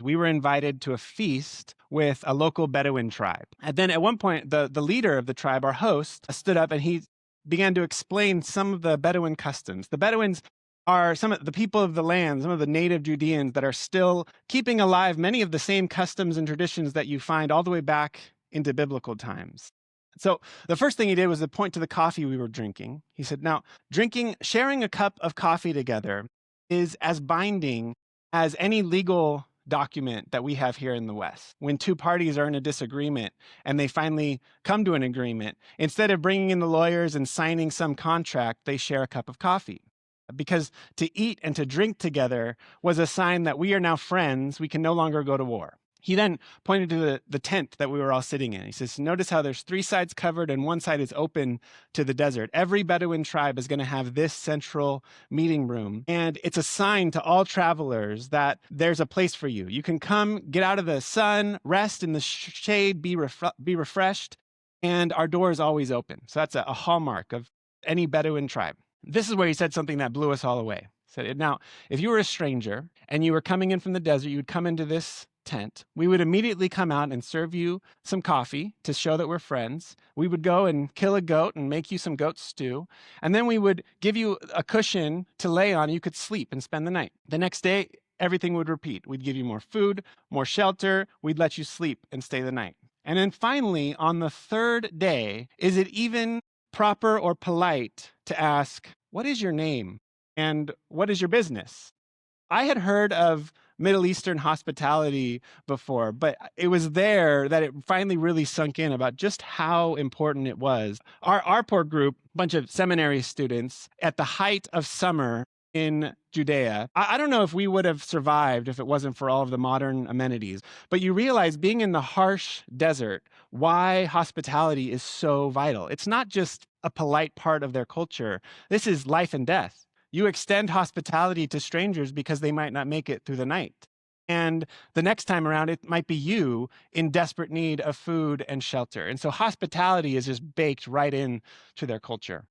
We were invited to a feast with a local Bedouin tribe. And then at one point, the leader of the tribe, our host, stood up and he began to explain some of the Bedouin customs. The Bedouins are some of the people of the land, some of the native Judeans that are still keeping alive many of the same customs and traditions that you find all the way back into biblical times. So the first thing he did was to point to the coffee we were drinking. He said, now, sharing a cup of coffee together is as binding as any legal document that we have here in the West. When two parties are in a disagreement and they finally come to an agreement, instead of bringing in the lawyers and signing some contract, they share a cup of coffee. Because to eat and to drink together was a sign that we are now friends. We can no longer go to war. He then pointed to the tent that we were all sitting in. He says, notice how there's three sides covered and one side is open to the desert. Every Bedouin tribe is going to have this central meeting room. And it's a sign to all travelers that there's a place for you. You can come, get out of the sun, rest in the shade, be refreshed. And our door is always open. So that's a hallmark of any Bedouin tribe. This is where he said something that blew us all away. He said, now, if you were a stranger and you were coming in from the desert, you would come into this tent. We would immediately come out and serve you some coffee to show that we're friends. We would go and kill a goat and make you some goat stew. And then we would give you a cushion to lay on. You could sleep and spend the night. The next day, everything would repeat. We'd give you more food, more shelter. We'd let you sleep and stay the night. And then finally, on the third day, is it even proper or polite to ask, what is your name and what is your business? I had heard of Middle Eastern hospitality before, but it was there that it finally really sunk in about just how important it was. Our poor group, bunch of seminary students, at the height of summer in Judea, I don't know if we would have survived if it wasn't for all of the modern amenities. But you realize being in the harsh desert, why hospitality is so vital. It's not just a polite part of their culture. This is life and death. You extend hospitality to strangers because they might not make it through the night. And the next time around, it might be you in desperate need of food and shelter. And so hospitality is just baked right in to their culture.